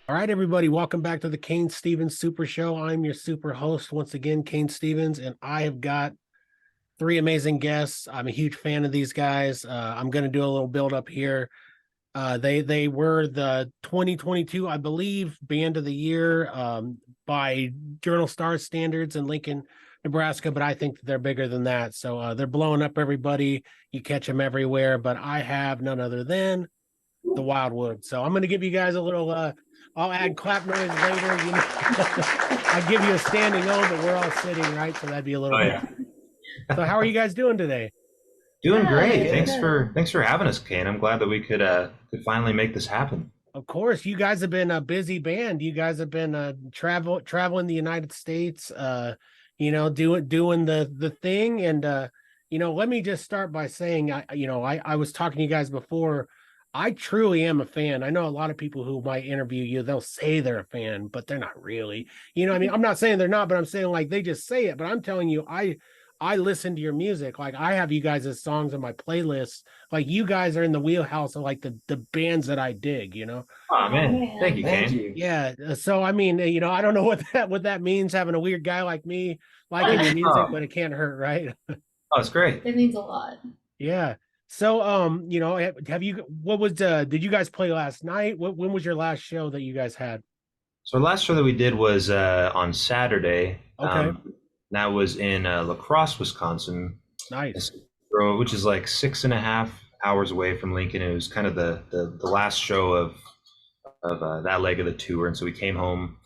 All right, everybody, welcome back to the Cain Stevens Super Show. I'm your super host once again, Cain Stevens, and I have got three amazing guests. I'm a huge fan of these guys. I'm going to do a little build up here. They were the 2022, I believe, Band of the Year by Journal Star standards in Lincoln, Nebraska, but I think they're bigger than that. So they're blowing up everybody. You catch them everywhere, but I have none other than the Wildwoods. So I'm going to give you guys a little. I'll add clap noise later. I'll give you a standing O, but we're all sitting, right? So that'd be a little bit. Yeah. So how are you guys doing today? Doing great. Thanks for having us, Kane. I'm glad that we could finally make this happen. Of course, you guys have been a busy band. You guys have been traveling the United States, doing the thing. And let me just start by saying, I was talking to you guys before. I truly am a fan. I know a lot of people who might interview you, they'll say they're a fan, but they're not really. I'm not saying they're not, but I'm saying like they just say it. But I'm telling you, I listen to your music. Like I have you guys as songs on my playlist. Like you guys are in the wheelhouse of like the bands that I dig. Oh man, thank you, Thank Kane. you. Yeah. So I mean, I don't know what that means having a weird guy like me liking your music, but it can't hurt, right? Oh, it's great. It means a lot. Yeah. So have you what was did you guys play last night? When was your last show that you guys had? So our last show that we did was on Saturday. Okay. That was in La Crosse, Wisconsin, Nice. which is like 6.5 hours away from Lincoln. It was kind of the last show of that leg of the tour, and so we came home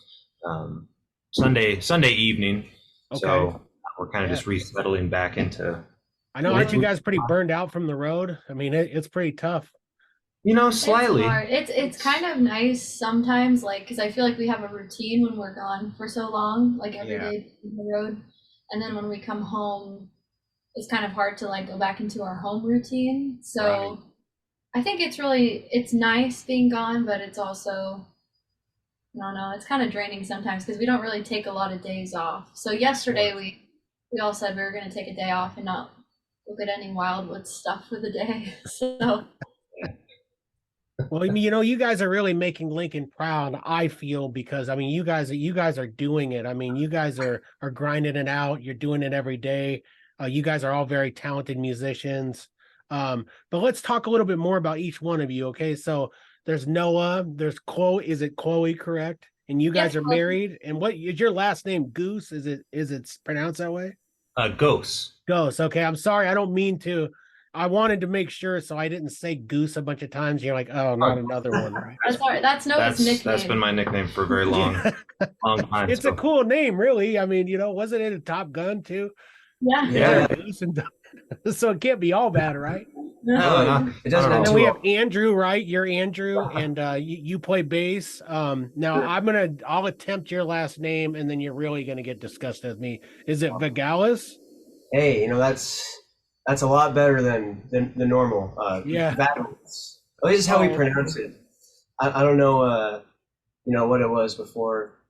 Sunday evening. Okay. So we're kind of Yeah. just resettling back into. I know, aren't you guys pretty burned out from the road? I mean, it's pretty tough. Slightly. It's hard. It's kind of nice sometimes, like, because I feel like we have a routine when we're gone for so long, like every Yeah. day on the road, and then when we come home, it's kind of hard to like go back into our home routine. So Right. I think it's nice being gone, but it's also, I don't know, it's kind of draining sometimes because we don't really take a lot of days off. So yesterday we all said we were going to take a day off and not look at any Wildwood stuff for the day. So Well, you guys are really making Lincoln proud, I feel, because I mean, you guys are doing it. I mean, you guys are grinding it out. You're doing it every day. You guys are all very talented musicians. But let's talk a little bit more about each one of you. Okay, so there's Noah, there's Chloe. Is it Chloe, correct? And you guys yes, are married. And what is your last name? Goose? Is it pronounced that way? Ghosts. Ghost. Okay, I'm sorry. I don't mean to. I wanted to make sure, so I didn't say Goose a bunch of times. You're like, oh, not another one, right? that's all right. That's Noah's nickname. That's been my nickname for a very long time. It's a cool name, really. I mean, wasn't it a Top Gun too? Yeah. Yeah. Goose and so it can't be all bad, right? No, It doesn't I And don't then have we to. have Andrew, right? You're Andrew, and you play bass. Now I'll attempt your last name, and then you're really gonna get disgusted with me. Is it Vigalis? Hey, that's a lot better than the normal. Yeah. Battles. At least is how we Oh. pronounce it. I don't know. What it was before.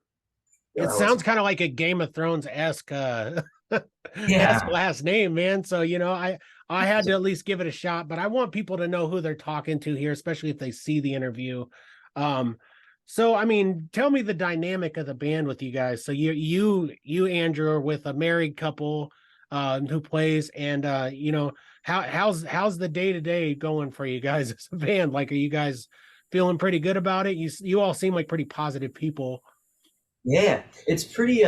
It sounds kind of like a Game of Thrones esque Yeah. last name, man. So I had to at least give it a shot, but I want people to know who they're talking to here, especially if they see the interview. So I mean, tell me the dynamic of the band with you guys. So you Andrew are with a married couple who plays, and how's the day-to-day going for you guys as a band? Like, are you guys feeling pretty good about it? You all seem like pretty positive people. Yeah, it's pretty.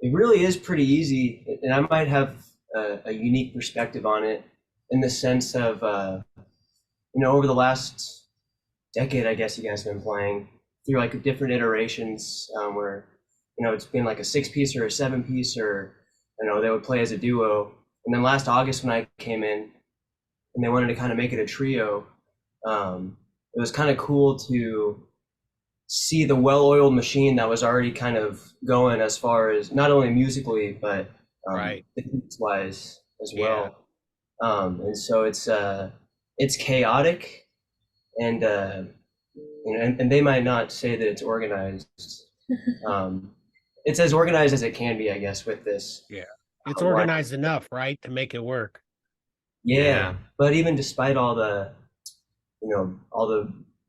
It really is pretty easy, and I might have a unique perspective on it in the sense of over the last decade, I guess you guys have been playing through like different iterations where it's been like a 6-piece or a 7-piece, or they would play as a duo. And then last August when I came in and they wanted to kind of make it a trio, it was kind of cool to see the well-oiled machine that was already kind of going as far as not only musically but Right. wise as well. And so it's chaotic, and and they might not say that it's organized. It's as organized as it can be, I guess, with this. Yeah. It's organized enough, right, to make it work. Yeah, but even despite all the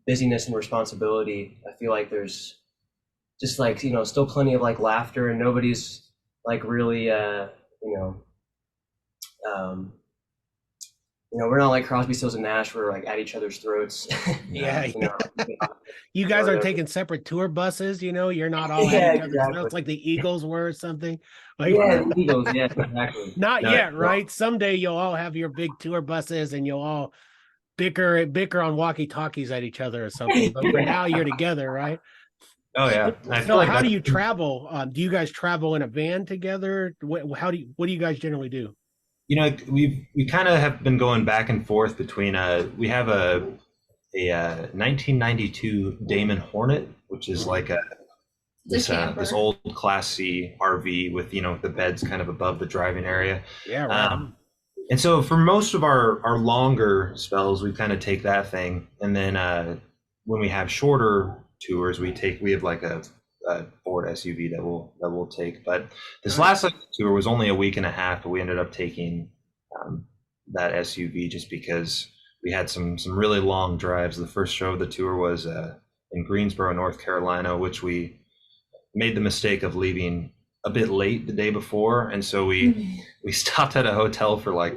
busyness and responsibility, I feel like there's just like, still plenty of like laughter, and nobody's like really, we're not like Crosby, Stills and Nash. We're like at each other's throats. Yeah. know, You guys or are whatever. taking separate tour buses, you're not all Yeah, at each other's exactly. throats like the Eagles were or something. Like, Yeah, the Eagles. Yeah, exactly. not No, yet, no. right? Someday you'll all have your big tour buses and you'll all bicker on walkie-talkies at each other or something. But for now, you're together, right? Oh yeah, I So feel like how do that. you travel? Do you guys travel in a van together? What do you guys generally do? We kind of have been going back and forth between we have a 1992 Damon Hornet, which is like this old Class C RV with the beds kind of above the driving area. Yeah, right. And so for most of our longer spells, we kind of take that thing, and then when we have shorter tours, we have like a Ford SUV that we'll take. But this last tour was only a week and a half, but we ended up taking that SUV just because we had some really long drives. The first show of the tour was in Greensboro, North Carolina, which we made the mistake of leaving a bit late the day before, and so we stopped at a hotel for like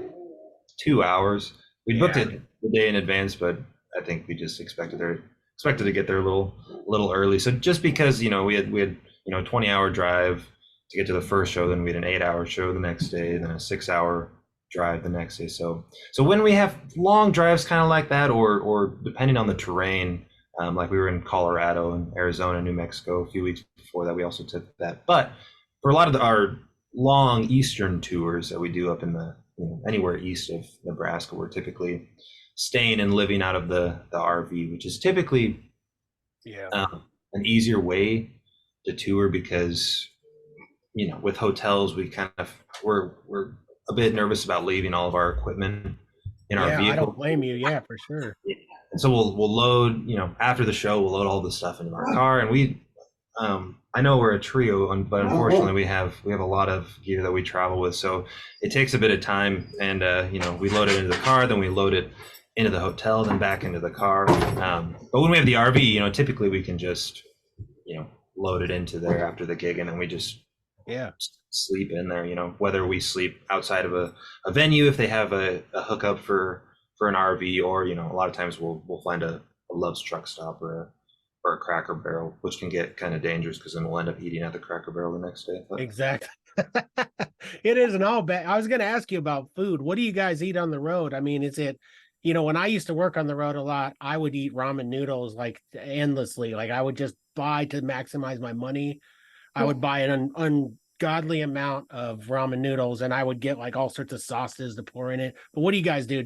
2 hours. We booked it the day in advance, but I think we just expected to get there a little early. So just because we had a 20-hour drive to get to the first show, then we had an 8-hour show the next day, and then a 6-hour drive the next day. So when we have long drives kind of like that, or depending on the terrain, like we were in Colorado and Arizona, New Mexico a few weeks before that, we also took that. But for a lot of our long eastern tours that we do up in the anywhere east of Nebraska, we're typically staying and living out of the RV, which is typically an easier way to tour because with hotels we're a bit nervous about leaving all of our equipment in our vehicle. I don't blame you. Yeah, for sure. And so we'll load, after the show, we'll load all the stuff into our car, and we I know we're a trio, but unfortunately we have a lot of gear that we travel with, so it takes a bit of time. And we load it into the car, then we load it into the hotel, then back into the car. But when we have the RV, typically we can just load it into there after the gig, and then we just sleep in there. Whether we sleep outside of a venue if they have a hookup for an RV, or a lot of times we'll find a Love's truck stop or a Cracker Barrel, which can get kind of dangerous because then we'll end up eating at the Cracker Barrel the next day. But exactly. It isn't all bad. I was going to ask you about food. What do you guys eat on the road? I mean, is it, when I used to work on the road a lot, I would eat ramen noodles like endlessly. Like I would just buy to maximize my money. I would buy an ungodly amount of ramen noodles, and I would get like all sorts of sauces to pour in it. But what do you guys do?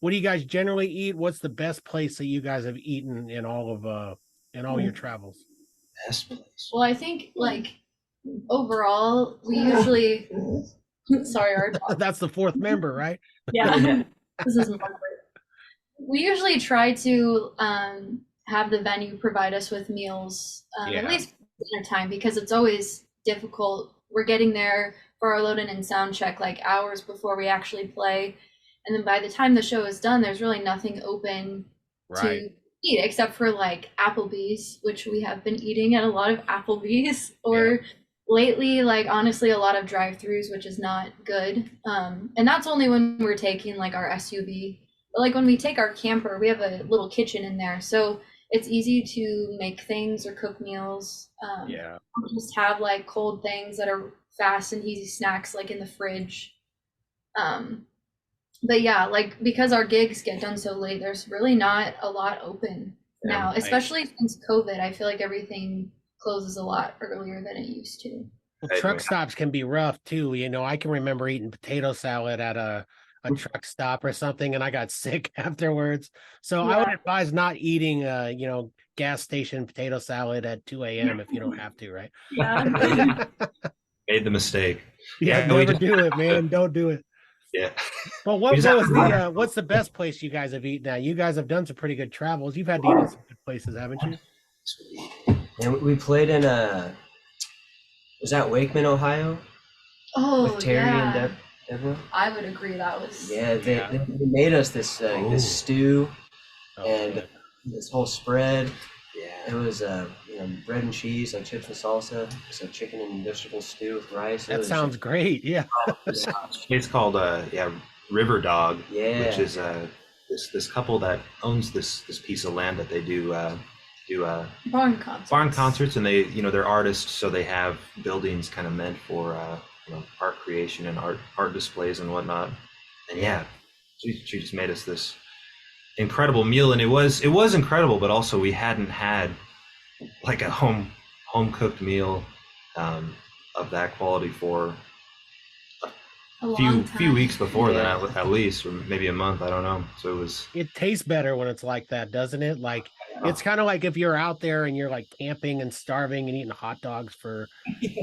What do you guys generally eat? What's the best place that you guys have eaten in all your travels? Best place. Well, I think like overall, we usually sorry, our dog. That's the fourth member, right? Yeah. This is we usually try to have the venue provide us with meals at least dinner time, because it's always difficult. We're getting there for our load-in and sound check like hours before we actually play. And then by the time the show is done, there's really nothing open to eat except for like Applebee's, which we have been eating at a lot of Applebee's, or lately, like honestly, a lot of drive-throughs, which is not good. And that's only when we're taking like our SUV. But like when we take our camper, we have a little kitchen in there, so it's easy to make things or cook meals. Just have like cold things that are fast and easy snacks like in the fridge. But yeah, like because our gigs get done so late, there's really not a lot open now, especially since COVID. I feel like everything closes a lot earlier than it used to. Well, truck stops can be rough too. I can remember eating potato salad at a truck stop or something, and I got sick afterwards. So I would advise not eating gas station potato salad at 2 a.m. if you don't have to, right? Yeah. Made the mistake. Never do it, man. Don't do it. Yeah. Well, what's the best place you guys have eaten at? You guys have done some pretty good travels. You've had to eat in some good places, haven't you? And we played in was that Wakeman, Ohio? Oh, with Terry and Deborah? I would agree that was. Yeah, they made us this this stew, and this whole spread. It Yeah. was bread and cheese, like chips and salsa, so chicken and vegetable stew with rice. It That was sounds great. Yeah. This it's called River Dog, which yeah, is this couple that owns this piece of land that they do Barn concerts. and they they're artists, so they have buildings kind of meant for art creation and art displays and whatnot. And yeah, she just made us this incredible meal, and it was incredible, but also we hadn't had like a home cooked meal of that quality for A few long few time. weeks before Yeah. then, at least, or maybe a month. I don't know. So it was. It tastes better when it's like that, doesn't it? Like it's kind of like if you're out there and you're like camping and starving and eating hot dogs for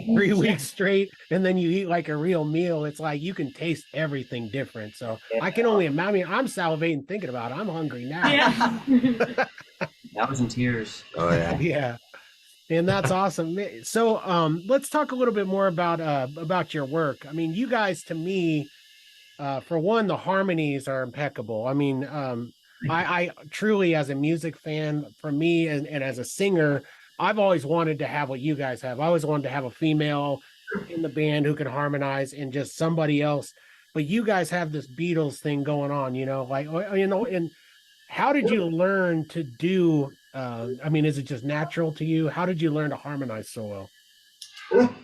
3 weeks straight, and then you eat like a real meal. It's like you can taste everything different. So I can only imagine. I mean, I'm salivating thinking about it. I'm hungry now. Yeah. I was in tears. Oh yeah. Yeah. And that's awesome. So let's talk a little bit more about your work. I mean, you guys, to me, for one, the harmonies are impeccable. I mean, I truly, as a music fan, for me and as a singer, I've always wanted to have what you guys have. I always wanted to have a female in the band who can harmonize and just somebody else. But you guys have this Beatles thing going on, and how did you learn to do? I mean, is it just natural to you? How did you learn to harmonize so well?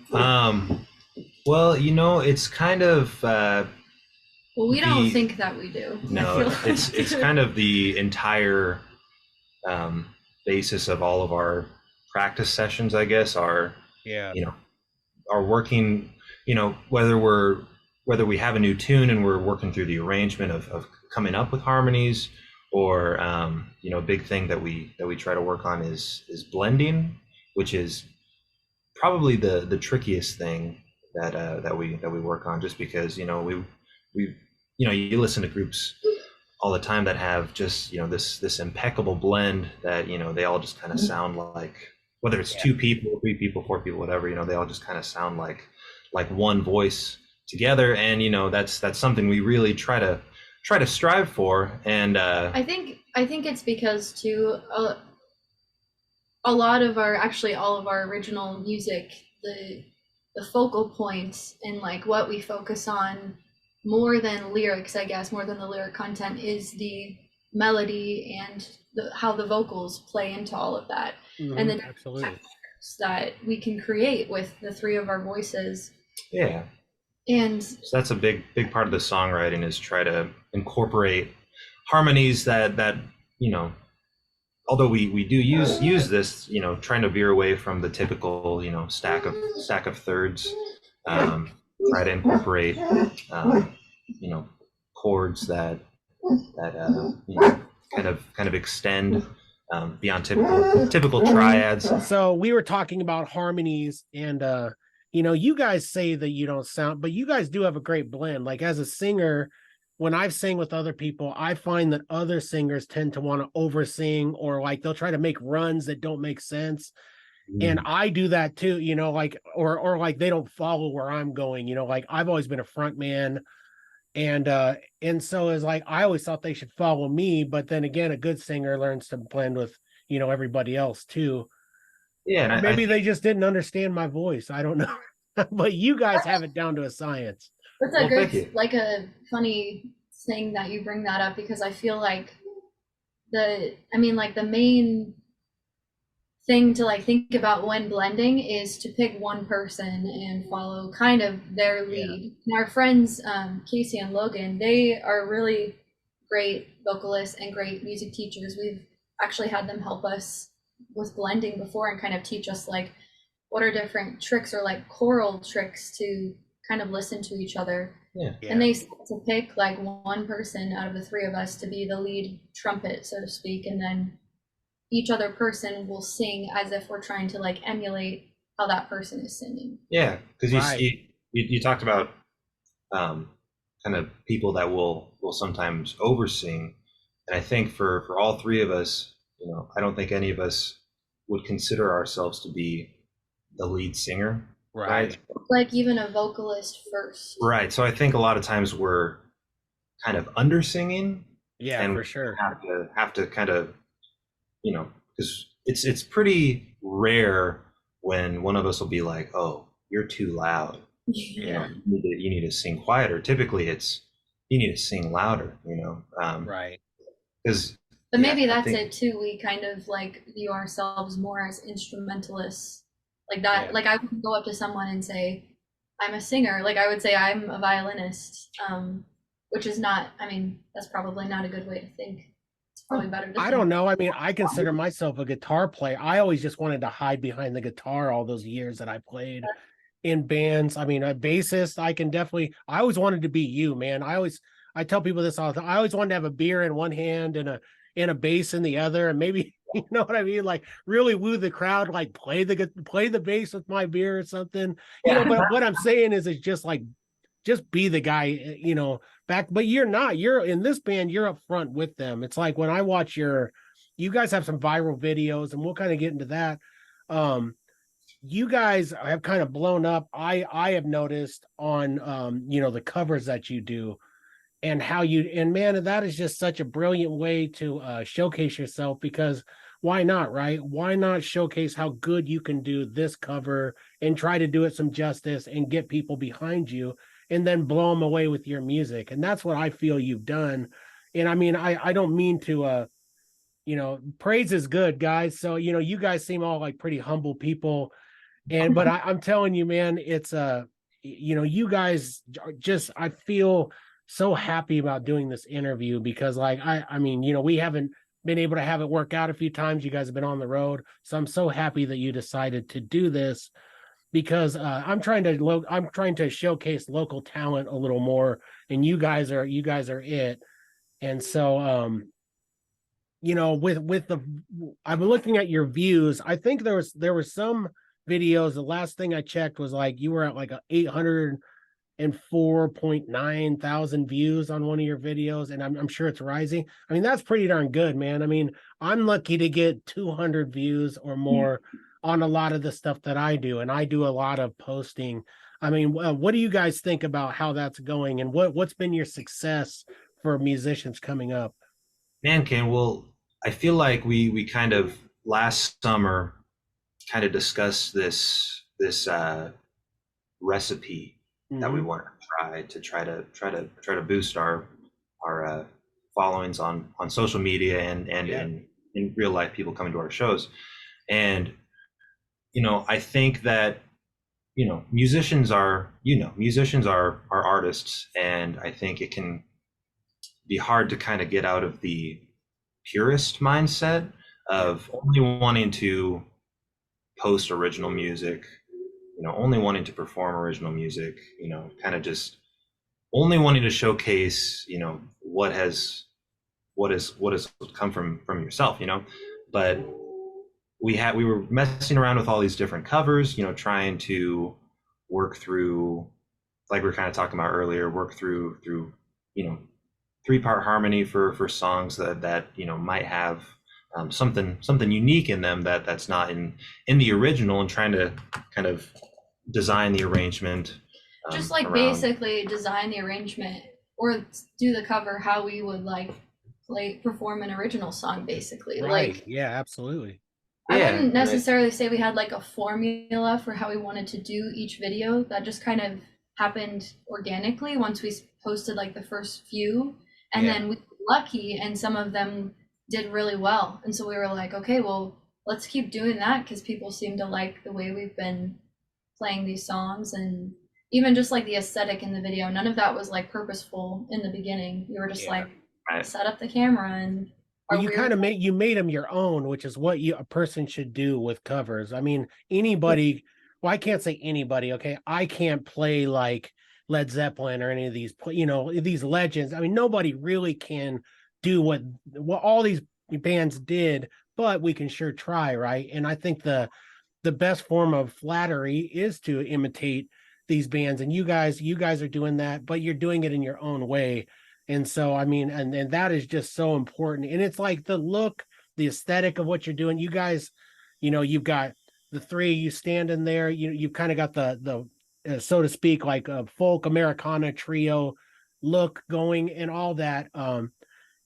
Well, it's kind of Well, we don't The- think that we do. I no, feel it's like. kind of the entire basis of all of our practice sessions, I guess, are Yeah. are working. Whether we have a new tune and we're working through the arrangement of coming up with harmonies, or a big thing that we try to work on is blending, which is probably the trickiest thing that we work on, just because we you listen to groups all the time that have just this impeccable blend that they all just kind of sound like, whether it's two people, three people, four people, whatever, they all just kind of sound like one voice together. And that's something we really try to strive for. And I think it's because too a lot of all of our original music, the focal point and like what we focus on more than lyrics, I guess, more than the lyric content, is the melody and how the vocals play into all of that, and the Absolutely. textures that we can create with the three of our voices. yeah, And so that's a big part of the songwriting, is try to incorporate harmonies that although we do use this, trying to veer away from the typical stack of thirds, try to incorporate chords that kind of extend beyond typical triads. So we were talking about harmonies, and you guys say that you don't sound, but you guys do have a great blend. Like as a singer, when I've sang with other people, I find that other singers tend to want to oversing, or like they'll try to make runs that don't make sense. And I do that too, like, or like they don't follow where I'm going, like I've always been a front man. And so it's like I always thought they should follow me, but then again, a good singer learns to blend with everybody else too. Yeah, and Maybe they just didn't understand my voice. I don't know. But you guys have it down to a science. that's a Well, thank you. good, like a funny thing that you bring that up, because I feel like the main thing to like think about when blending is to pick one person and follow kind of their lead. And our friends Casey and Logan, they are really great vocalists and great music teachers. We've actually had them help us with blending before and kind of teach us like what are different tricks or like choral tricks to kind of listen to each other. And they said to pick like one person out of the three of us to be the lead trumpet, so to speak, and then each other person will sing as if we're trying to like emulate how that person is singing. Yeah, because Right. you talked about kind of people that will sometimes oversing, and I think for all three of us, I don't think any of us would consider ourselves to be the lead singer, right? Like even a vocalist first. Right. So I think a lot of times we're kind of under singing, Yeah, and for sure. have to kind of because it's pretty rare when one of us will be like, oh, you're too loud. Yeah. You need to sing quieter. Typically it's you need to sing louder, Right. because But maybe that's it too. We kind of like view ourselves more as instrumentalists. Like that, Yeah. like I would go up to someone and say, I'm a singer. Like I would say I'm a violinist. Which is not, I mean, that's probably not a good way to think. It's probably better to I think. don't know. I mean, I consider myself a guitar player. I always just wanted to hide behind the guitar all those years that I played in bands. I mean, a bassist, I always wanted to be you, man. I tell people this all the time. I always wanted to have a beer in one hand and a bass in the other, and maybe you know what I mean, like really woo the crowd, like play the bass with my beer or something. But what I'm saying is just like just be the guy, back. But you're not. You're in this band. You're up front with them. It's like when I watch you guys have some viral videos, and we'll kind of get into that. You guys have kind of blown up. I have noticed on the covers that you do, and man, that is just such a brilliant way to showcase yourself, because why not, right? Why not showcase how good you can do this cover and try to do it some justice and get people behind you and then blow them away with your music? And that's what I feel you've done. And I mean, I don't mean to praise is good, guys. So you guys seem all like pretty humble people, but I'm telling you, man, it's you guys are just, I feel so happy about doing this interview, because like I mean, we haven't been able to have it work out a few times. You guys have been on the road, so I'm so happy that you decided to do this, because I'm trying to showcase local talent a little more, and you guys are it. And so with the I'm looking at your views. I think there was some videos. The last thing I checked was like you were at like a 804.9 thousand views on one of your videos, and I'm sure it's rising. I mean, that's pretty darn good, man. I mean, I'm lucky to get 200 views or more on a lot of the stuff that I do, and I do a lot of posting. I mean, what do you guys think about how that's going, and what's been your success for musicians coming up? Man, Ken, well, I feel like we kind of last summer kind of discussed this recipe that we want to try to boost our followings on social media and in real life, people coming to our shows. And I think that musicians are artists, and I think it can be hard to kind of get out of the purist mindset of only wanting to post original music, only wanting to perform original music, kind of just only wanting to showcase, what has come from yourself, but we were messing around with all these different covers, trying to work through, like we were kind of talking about earlier, work through, 3-part harmony for songs that might have something unique in them that's not in the original, and trying to kind of design the arrangement, just like around. Basically design the arrangement or do the cover how we would like perform an original song, basically. Right. Like, yeah, absolutely. I wouldn't necessarily say we had like a formula for how we wanted to do each video. That just kind of happened organically once we posted like the first few, and then we were lucky and some of them did really well, and so we were like, okay, well, let's keep doing that, because people seem to like the way we've been playing these songs, and even just like the aesthetic in the video. None of that was like purposeful in the beginning. We were just like, set up the camera and you kind of made them your own, which is what a person should do with covers. I mean, anybody, well, I can't say anybody, okay? I can't play like Led Zeppelin or any of these, these legends. I mean, nobody really can do what all these bands did, but we can sure try, right? And I think the best form of flattery is to imitate these bands, and you guys are doing that, but you're doing it in your own way. And so, I mean, and that is just so important. And it's like the look, the aesthetic of what you're doing. You guys, you've got the three of you standing there. You've kind of got the so to speak, like a folk Americana trio look going and all that.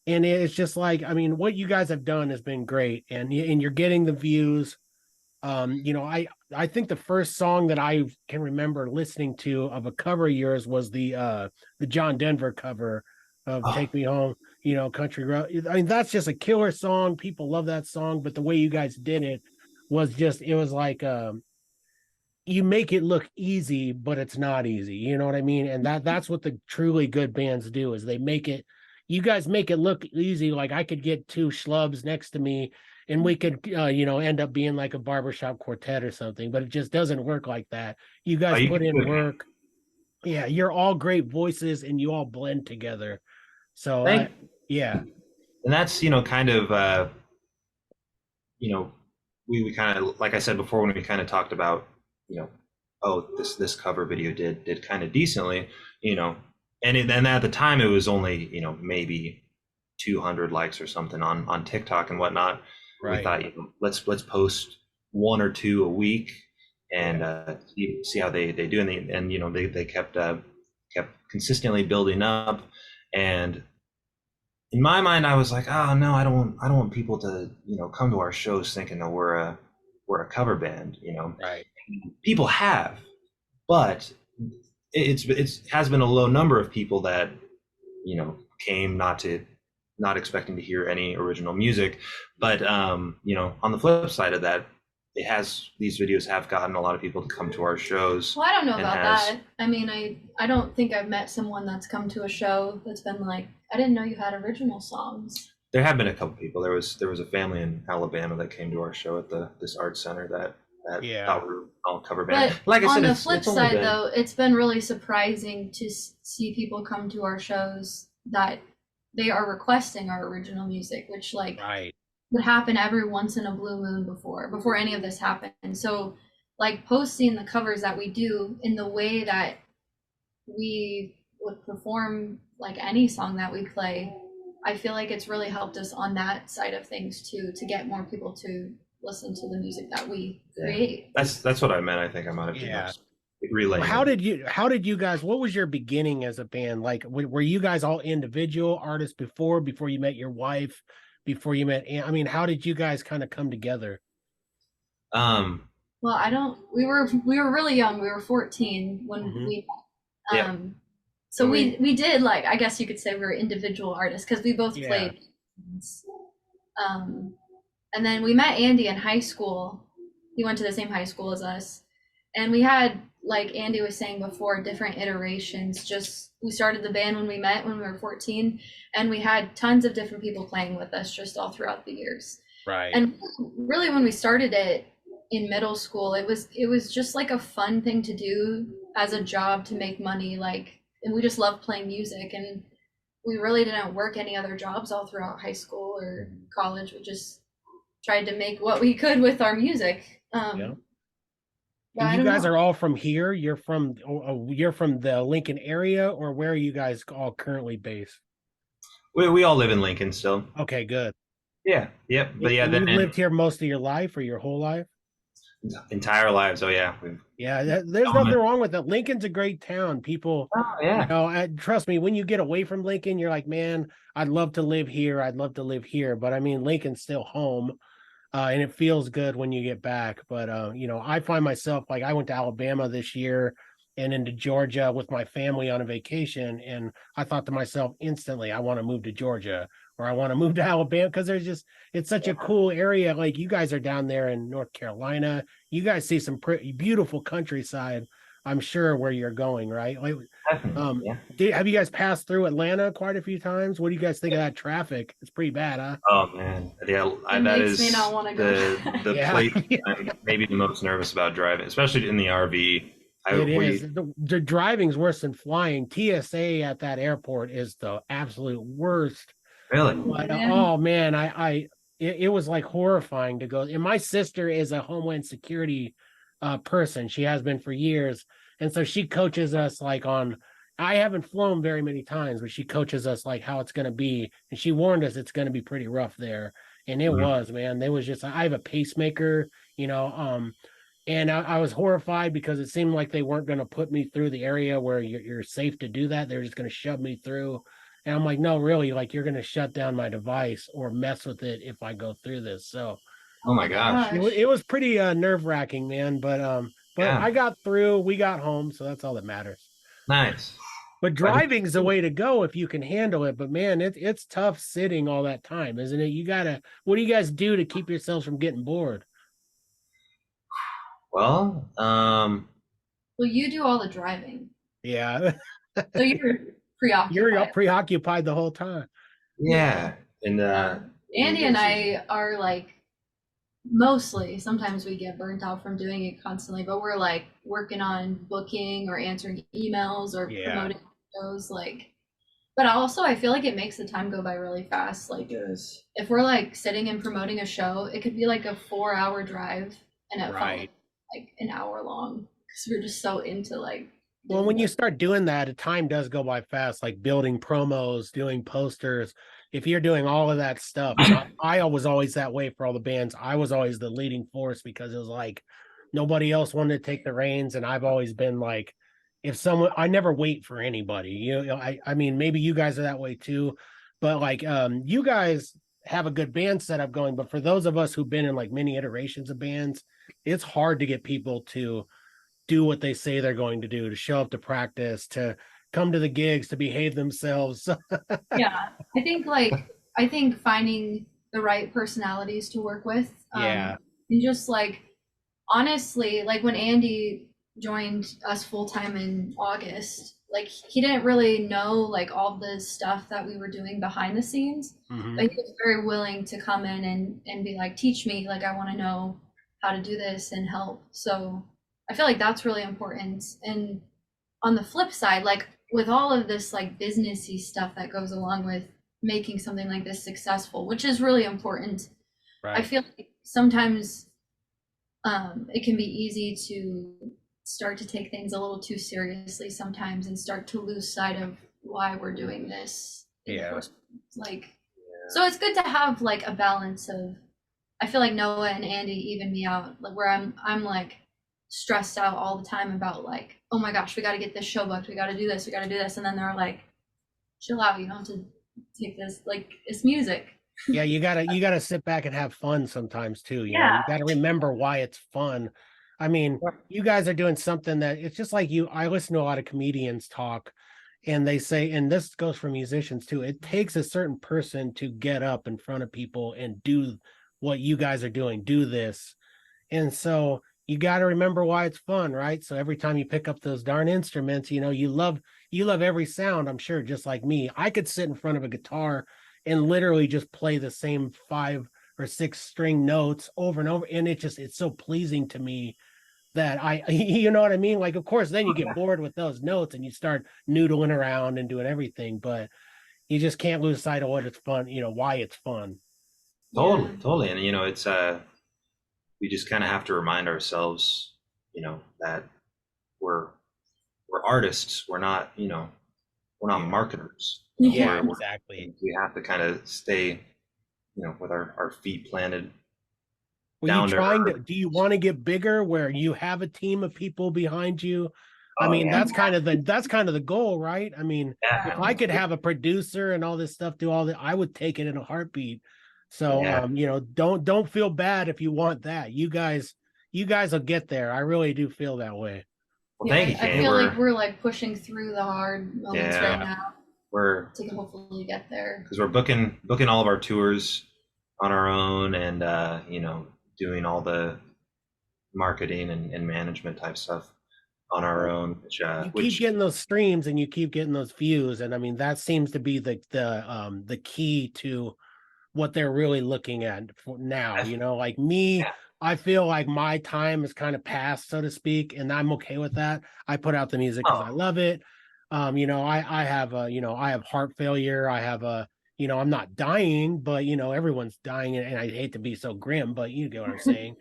and it's just like, I mean, what you guys have done has been great, and you're getting the views. You know, I think the first song that I can remember listening to of a cover of yours was the John Denver cover of Oh, Take Me Home, you know, Country Road. I mean, that's just a killer song. People love that song, but the way you guys did it was just, it was like you make it look easy, but it's not easy. You know what I mean? And that's what the truly good bands do, is they make it, you guys make it look easy. Like I could get two schlubs next to me and we could you know, end up being like a barbershop quartet or something, but it just doesn't work like that. You oh, guys you put can in do it. work. Yeah, you're all great voices and you all blend together. So Thank yeah. And that's, you know, kind of you know, we kind of, like I said before, when we kind of talked about, you know, oh, this cover video did kind of decently, you know, and at the time it was only, you know, maybe 200 likes or something on TikTok and whatnot. We Right. thought, you know, let's post one or two a week and see how they do, and you know, they kept consistently building up. And in my mind, I was like, oh no, I don't want people to, you know, come to our shows thinking that we're a cover band, you know. Right. People have, but it has been a low number of people that, you know, came not expecting to hear any original music. But you know, on the flip side of that, these videos have gotten a lot of people to come to our shows. Well, I don't know and about has- that. I mean, I don't think I've met someone that's come to a show that's been like, I didn't know you had original songs. There have been a couple people. There was a family in Alabama that came to our show at this art center that Yeah. thought we were all cover band. But Like I on said, the it's flip only side, been- though, it's been really surprising to see people come to our shows that they are requesting our original music, which like Right. would happen every once in a blue moon before any of this happened. So like posting the covers that we do in the way that we would perform like any song that we play, I feel like it's really helped us on that side of things too, to get more people to listen to the music that we create. That's what I meant. I think I might have Yeah. just relaying. How did you guys, what was your beginning as a band? Like, were you guys all individual artists before you met your wife, before you met, I mean, how did you guys kind of come together? Well, we were really young. We were 14 when Mhm. we Yeah. so we did, like, I guess you could say we were individual artists because we both Yeah. played. And then we met Andy in high school. He went to the same high school as us. And we had, like Andy was saying before, different iterations. Just we started the band when we met when we were 14, and we had tons of different people playing with us just all throughout the years. Right. And really when we started it in middle school, it was just like a fun thing to do as a job to make money, like, and we just loved playing music, and we really didn't work any other jobs all throughout high school or college. We just tried to make what we could with our music. Yeah. but I And you don't guys know. are all from here? You're from the Lincoln area, or where are you guys all currently based? We all live in Lincoln still. Okay, good. Yeah, yep. But yeah, And then you've lived here most of your life or your whole life? entire lives. Oh yeah. Yeah, there's nothing wrong with it. Lincoln's a great town. People, Oh yeah. you know, trust me, when you get away from Lincoln, you're like, man, I'd love to live here. I'd love to live here. But I mean, Lincoln's still home. And it feels good when you get back. But you know, I find myself, like, I went to Alabama this year and into Georgia with my family on a vacation, and I thought to myself instantly, I want to move to Georgia, or I want to move to Alabama, because it's such a cool area. Like, you guys are down there in North Carolina. You guys see some pretty beautiful countryside, I'm sure, where you're going, right? Like, Definitely. Yeah. have you guys passed through Atlanta quite a few times? What do you guys think of that traffic? It's pretty bad, huh? Oh man. Yeah. It That makes is me not wanna go the back. the Yeah. place I'm maybe the most nervous about driving, especially in the RV. It is. The driving's worse than flying. TSA at that airport is the absolute worst. Really? But, Yeah. oh man, it was like horrifying to go. And my sister is a Homeland Security person. She has been for years, and so she coaches us like on. I haven't flown very many times, but she coaches us like how it's going to be, and she warned us it's going to be pretty rough there, and it Mhm. was, man. There was just, I have a pacemaker, you know, and I was horrified because it seemed like they weren't going to put me through the area where you're safe to do that. They were just going to shove me through. And I'm like, no, really, like you're gonna shut down my device or mess with it if I go through this. So Oh my gosh. it was pretty nerve-wracking, man. But Yeah. I got through, we got home, so that's all that matters. Nice. But driving's the way to go if you can handle it. But man, it's tough sitting all that time, isn't it? You gotta, what do you guys do to keep yourselves from getting bored? Well, Well, you do all the driving, Yeah. so you're preoccupied. You're preoccupied the whole time. yeah. And Andy and I are like mostly, sometimes we get burnt out from doing it constantly, but we're like working on booking or answering emails or Yeah. promoting shows, like. But also, I feel like it makes the time go by really fast. Like, It does. if we're like sitting and promoting a show, it could be like a 4-hour drive, and it felt Right. like an hour long because we're just so into like. Well, when you start doing that, time does go by fast, like building promos, doing posters. If you're doing all of that stuff, and I was always that way for all the bands. I was always the leading force because it was like nobody else wanted to take the reins. And I've always been like, if someone, I never wait for anybody. You know, I mean, maybe you guys are that way too, but like, you guys have a good band setup going. But for those of us who've been in like many iterations of bands, it's hard to get people to do what they say they're going to do, to show up to practice, to come to the gigs, to behave themselves. Yeah, I think finding the right personalities to work with. Yeah. And just like honestly, like when Andy joined us full time in August, like he didn't really know like all the stuff that we were doing behind the scenes, Mhm. but he was very willing to come in and be like, teach me, like I want to know how to do this and help. So I feel like that's really important. And on the flip side, like with all of this like businessy stuff that goes along with making something like this successful, which is really important, I Right. feel like sometimes it can be easy to start to take things a little too seriously sometimes and start to lose sight of why we're doing this in the Yeah. first place. Like, so it's good to have like a balance of, I feel like Noah and Andy even me out, like where I'm like stressed out all the time about like, oh my gosh, we got to get this show booked, we got to do this, we got to do this, and then they're like, chill out, you don't have to take this, like it's music. Yeah, you gotta sit back and have fun sometimes too. You know, Yeah. you gotta remember why it's fun. I mean, you guys are doing something that it's just like you. I listen to a lot of comedians talk, and they say, and this goes for musicians too, it takes a certain person to get up in front of people and do what you guys are doing, do this. And so you got to remember why it's fun, right? So every time you pick up those darn instruments, you know, you love every sound, I'm sure, just like me. I could sit in front of a guitar and literally just play the same 5 or 6 string notes over and over, and it's so pleasing to me that I you know what I mean? Like, of course, then you get bored with those notes and you start noodling around and doing everything, but you just can't lose sight of what it's fun, you know, why it's fun. totally, Yeah. totally. And, you know, it's, we just kind of have to remind ourselves, you know, that we're artists. We're not, you know, we're not marketers. You know, Yeah, we're- exactly. we have to kind of stay, you know, with our feet planted. Were you down to trying to, earth. do you want to get bigger where you have a team of people behind you? I Oh, mean, yeah. that's kind of the goal, right? I mean, Yeah. if I could have a producer and all this stuff do all that, I would take it in a heartbeat. So Yeah. you know, don't feel bad if you want that. You guys will get there. I really do feel that way. Well, Yeah, thank you, I Cain. feel like we're like pushing through the hard moments Yeah. right now we're to hopefully get there. because we're booking all of our tours on our own, and you know, doing all the marketing and management type stuff on our own, You which keep getting those streams and you keep getting those views, and I mean that seems to be the key to what they're really looking at for now. You know, like me, Yeah. I feel like my time is kind of past, so to speak, and I'm okay with that. I put out the music because I love it. You know, I have I have heart failure. I have I'm not dying, but you know, everyone's dying, and I hate to be so grim, but you get what I'm saying.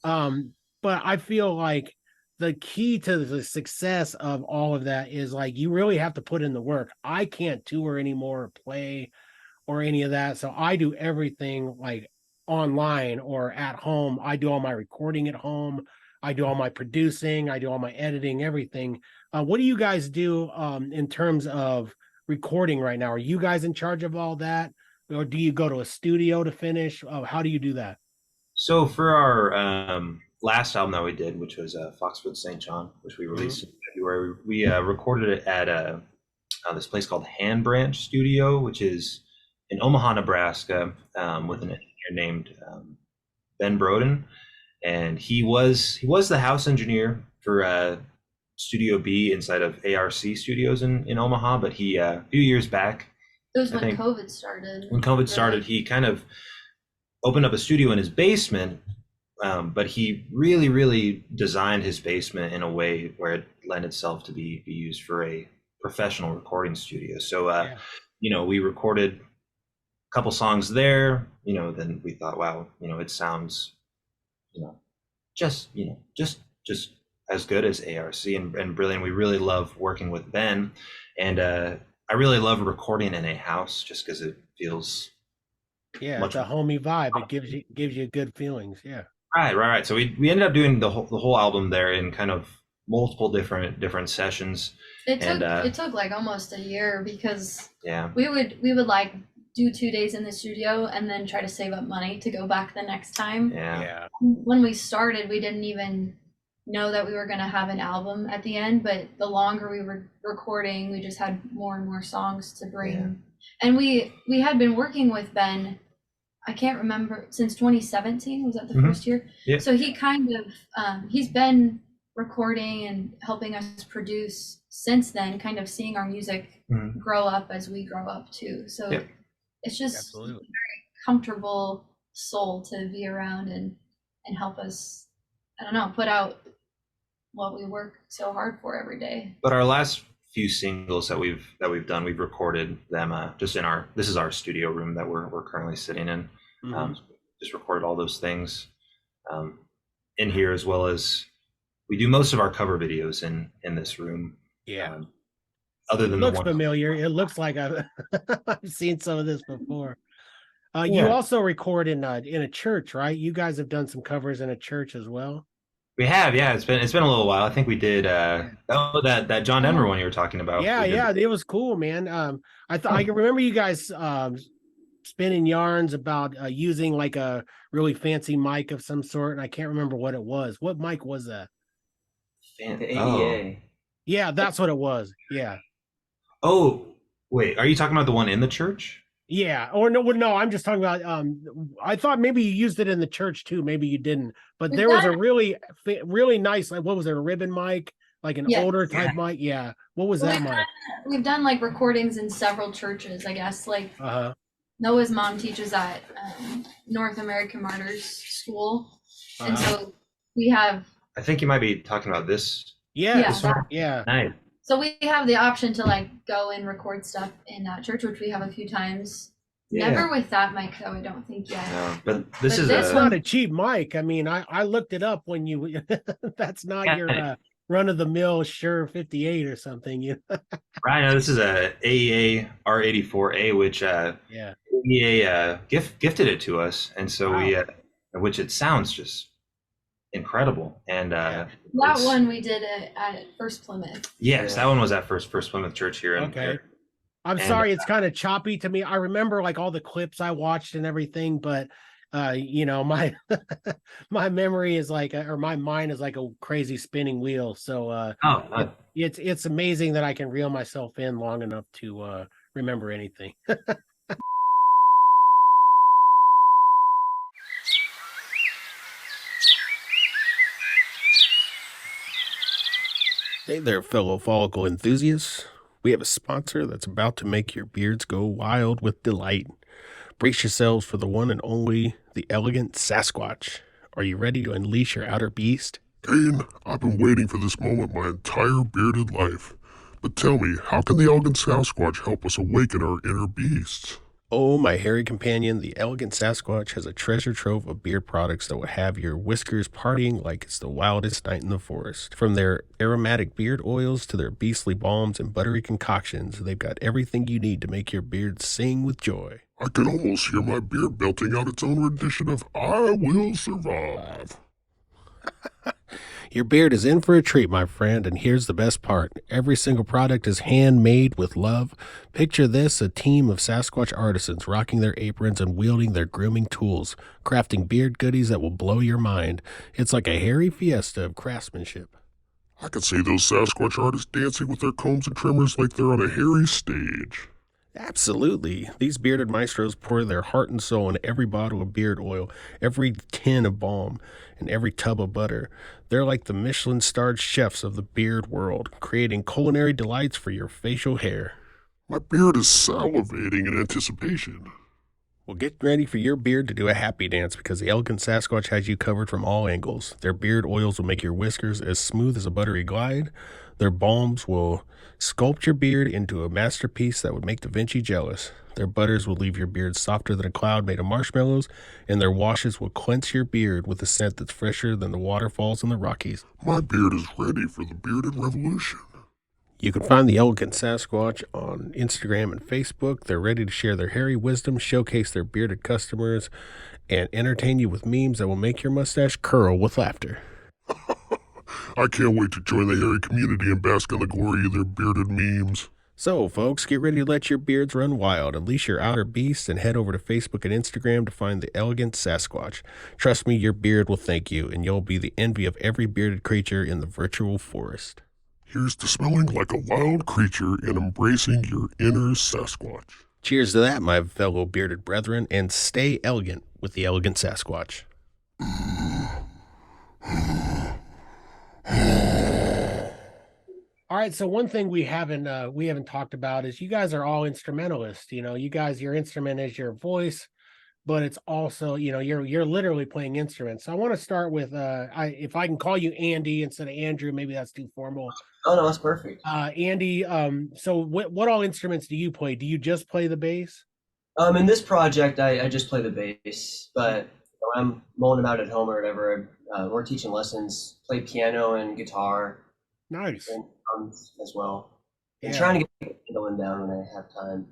But I feel like the key to the success of all of that is like you really have to put in the work. I can't tour anymore or play or any of that. So I do everything like online or at home. I do all my recording at home. I do all my producing. I do all my editing, everything. What do you guys do in terms of recording right now? Are you guys in charge of all that, or do you go to a studio to finish? Oh, how do you do that? So for our last album that we did, which was Foxwood St. John, which we released in February, we recorded it at this place called Hand Branch Studio, which is in Omaha, Nebraska, with an engineer named Ben Broden, and he was the house engineer for Studio B inside of ARC Studios in Omaha. But he a few years back, It was I when think COVID started. when COVID started, he kind of opened up a studio in his basement, but he really designed his basement in a way where it lent itself to be used for a professional recording studio. So we recorded a couple songs there. Then we thought, wow, it sounds just as good as ARC and brilliant. We really love working with Ben, and I really love recording in a house just because it feels It's a homey vibe. It gives you good feelings. Yeah. Right. So we ended up doing the whole album there in kind of multiple different sessions. It took like almost a year because Yeah. we would like do 2 days in the studio and then try to save up money to go back the next time. Yeah. When we started, we didn't even know that we were going to have an album at the end, but the longer we were recording, we just had more and more songs to bring. Yeah. And we had been working with Ben, I can't remember, since 2017. Was that the first year? Yeah. So he kind of he's been recording and helping us produce since then, kind of seeing our music grow up as we grow up too. So it's just a very comfortable soul to be around and help us, I don't know, put out what we work so hard for every day. But our last few singles that we've done, we've recorded them just in this is our studio room that we're currently sitting in. Just recorded all those things in here, as well as we do most of our cover videos in this room. Yeah. Other than It looks the one familiar. It looks like I've seen some of this before. You also record in a church, right? You guys have done some covers in a church as well. We have, yeah. It's been a little while. I think we did that John Denver one you were talking about. Yeah, it was cool, man. I can remember you guys spinning yarns about using like a really fancy mic of some sort, and I can't remember what it was. What mic was that? The AEA. Yeah, that's what it was. Yeah. Oh, wait, are you talking about the one in the church? Yeah, or no, I'm just talking about I thought maybe you used it in the church too, maybe you didn't. But there was a really nice, like, what was it, a ribbon mic, like an older type mic? Yeah. What was that mic? We've done like recordings in several churches, I guess. Like Noah's mom teaches at North American Martyrs School. And so we have, I think you might be talking about this. Yeah. Nice. So we have the option to like go and record stuff in that church, which we have a few times. Yeah. Never with that mic, though, I don't think yet. No, but this is not a cheap mic. I mean, I looked it up when you that's not your run-of-the-mill Shure 58 or something. Right. No, this is a AEA R84A, which AEA gifted it to us, and so we which it sounds just incredible. And that one we did it at First Plymouth. Yes, that one was at First Plymouth Church here. I'm sorry, it's kind of choppy to me. I remember like all the clips I watched and everything, but my my memory is like, or my mind is like a crazy spinning wheel. So it's amazing that I can reel myself in long enough to remember anything. Hey there, fellow follicle enthusiasts. We have a sponsor that's about to make your beards go wild with delight. Brace yourselves for the one and only, the Elegant Sasquatch. Are you ready to unleash your outer beast? Cain, I've been waiting for this moment my entire bearded life. But tell me, how can the Elegant Sasquatch help us awaken our inner beasts? Oh, my hairy companion, the Elegant Sasquatch has a treasure trove of beard products that will have your whiskers partying like it's the wildest night in the forest. From their aromatic beard oils to their beastly balms and buttery concoctions, they've got everything you need to make your beard sing with joy. I can almost hear my beard belting out its own rendition of I Will Survive. Your beard is in for a treat, my friend, and here's the best part. Every single product is handmade with love. Picture this, a team of Sasquatch artisans rocking their aprons and wielding their grooming tools, crafting beard goodies that will blow your mind. It's like a hairy fiesta of craftsmanship. I could see those Sasquatch artists dancing with their combs and trimmers like they're on a hairy stage. Absolutely. These bearded maestros pour their heart and soul into every bottle of beard oil, every tin of balm, and every tub of butter. They're like the Michelin-starred chefs of the beard world, creating culinary delights for your facial hair. My beard is salivating in anticipation. Well, get ready for your beard to do a happy dance because the Elegant Sasquatch has you covered from all angles. Their beard oils will make your whiskers as smooth as a buttery glide. Their balms will sculpt your beard into a masterpiece that would make Da Vinci jealous. Their butters will leave your beard softer than a cloud made of marshmallows, and their washes will cleanse your beard with a scent that's fresher than the waterfalls in the Rockies. My beard is ready for the bearded revolution. You can find the Elegant Sasquatch on Instagram and Facebook. They're ready to share their hairy wisdom, showcase their bearded customers, and entertain you with memes that will make your mustache curl with laughter. I can't wait to join the hairy community and bask in the glory of their bearded memes. So, folks, get ready to let your beards run wild. Unleash your outer beasts and head over to Facebook and Instagram to find the Elegant Sasquatch. Trust me, your beard will thank you, and you'll be the envy of every bearded creature in the virtual forest. Here's to smelling like a wild creature and embracing your inner Sasquatch. Cheers to that, my fellow bearded brethren, and stay elegant with the Elegant Sasquatch. All right, so one thing we haven't talked about is you guys are all instrumentalists. You know, your instrument is your voice, but it's also, you're literally playing instruments. So I want to start with if I can call you Andy instead of Andrew, maybe that's too formal. Oh no, that's perfect. Andy, so what all instruments do you play? Do you just play the bass? In this project, I just play the bass, but when I'm mulling about at home or whatever, we're teaching lessons, play piano and guitar. Nice. And drums as well. And Yeah. trying to get the fiddling down when I have time.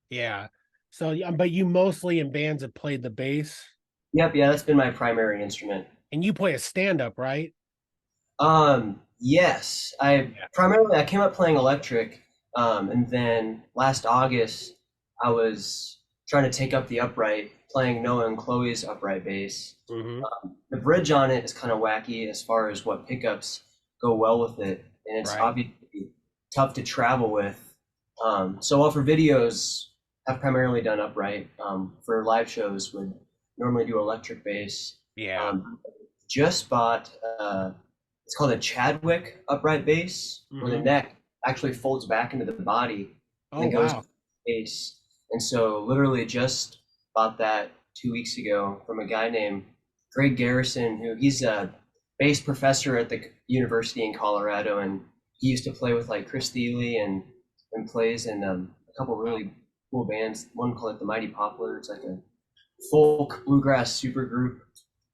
Yeah. So, but you mostly in bands have played the bass, Yep, yeah, that's been my primary instrument. and you play a stand-up, right? Yes, I came up playing electric, and then last August I was trying to take up the upright, playing Noah and Chloe's upright bass. Mm-hmm. The bridge on it is kind of wacky as far as what pickups go well with it, and it's Right. obviously tough to travel with. So while for videos, I've primarily done upright. For live shows, would normally do electric bass. Yeah. Just bought it's called a Chadwick upright bass, where the Mhm. neck actually folds back into the body Oh, and it goes wow. to the bass. And so literally just bought that 2 weeks ago from a guy named Greg Garrison, who he's a bass professor at the university in Colorado, and he used to play with like Chris Thiele and plays in a couple really cool bands. One called the Mighty Poplar. It's like a folk bluegrass super group.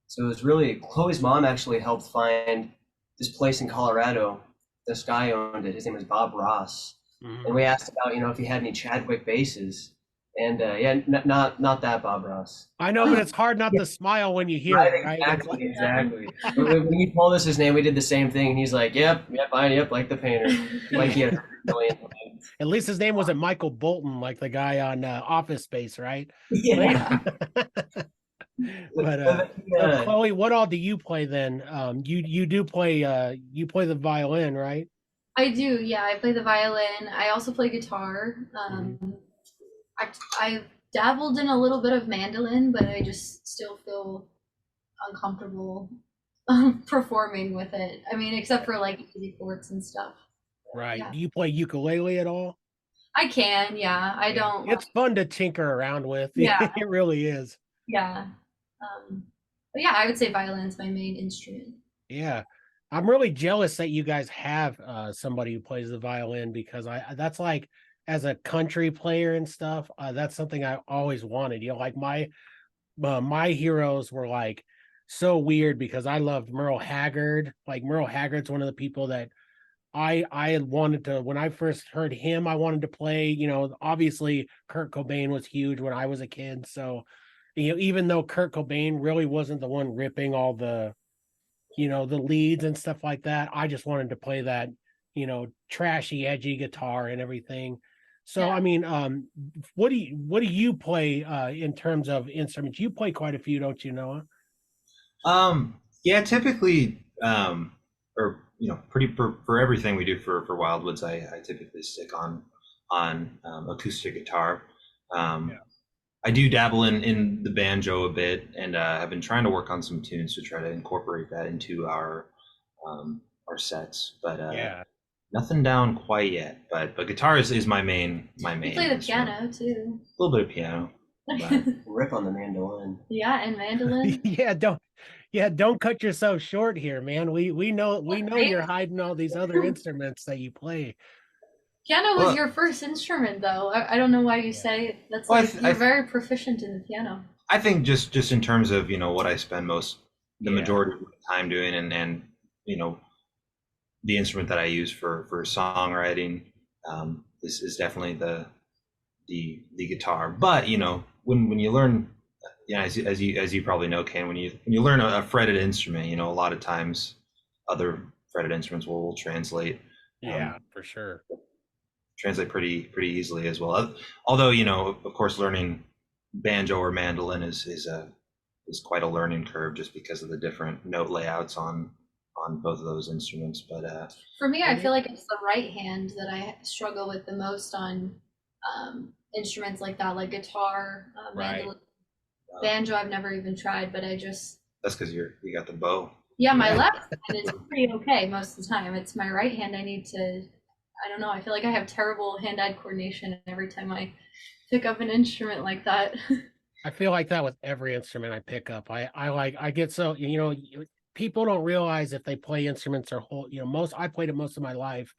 So it was really, Chloe's mom actually helped find this place in Colorado. This guy owned it. His name was Bob Ross. Mhm. And we asked about, if he had any Chadwick basses. And not that Bob Ross. I know, but it's hard not to smile when you hear it, right? It's like- Exactly. When he told us his name, we did the same thing. And he's like, yep, like the painter. Like he had a million names. At least his name wasn't Michael Bolton, like the guy on Office Space, right? Yeah. But so Chloe, what all do you play then? You do play you play the violin, right? I do, yeah. I play the violin. I also play guitar. I dabbled in a little bit of mandolin, but I just still feel uncomfortable performing with it. I mean, except for like easy chords and stuff. Right. Yeah. Do you play ukulele at all? I can, yeah. I don't. It's fun to tinker around with. Yeah. It really is. Yeah. But yeah, I would say violin's my main instrument. Yeah. I'm really jealous that you guys have somebody who plays the violin because that's like as a country player and stuff, that's something I always wanted. Like my heroes were like so weird because I loved Merle Haggard. Like Merle Haggard's one of the people that I had wanted to, when I first heard him, I wanted to play. Obviously Kurt Cobain was huge when I was a kid. So, even though Kurt Cobain really wasn't the one ripping all the the leads and stuff like that. I just wanted to play that, trashy, edgy guitar and everything. So, Yeah. I mean, what do you play in terms of instruments? You play quite a few, don't you, Noah? Yeah, typically, or pretty for everything we do for Wildwoods, I typically stick on acoustic guitar. Yeah. I do dabble in the banjo a bit, and I've been trying to work on some tunes to try to incorporate that into our sets, but Yeah. nothing down quite yet. But guitar is my main You play the instrument. piano too. A little bit of piano. But Rip on the mandolin. Yeah, and mandolin. Don't cut yourself short here, man. We know you're hiding all these other instruments that you play. Piano was Well- your first instrument, though. I don't know why you say that's Well, like you're very proficient in the piano. I think just in terms of what I spend the Yeah. majority of my time doing, and the instrument that I use for songwriting, is definitely the guitar. But when you learn, as you probably know, Ken, when you learn a fretted instrument, a lot of times other fretted instruments will translate. Yeah, for sure. Translate pretty easily as well. Although of course, learning banjo or mandolin is quite a learning curve, just because of the different note layouts on both of those instruments. But For me, I feel like it's the right hand that I struggle with the most on instruments like that, like guitar, mandolin, banjo. I've never even tried, but that's because you got the bow. yeah, my left hand is pretty okay most of the time. It's my right hand I need to. I don't know. I feel like I have terrible hand-eye coordination every time I pick up an instrument like that. I feel like that with every instrument I pick up. I get so people don't realize if they play instruments or whole I played it most of my life.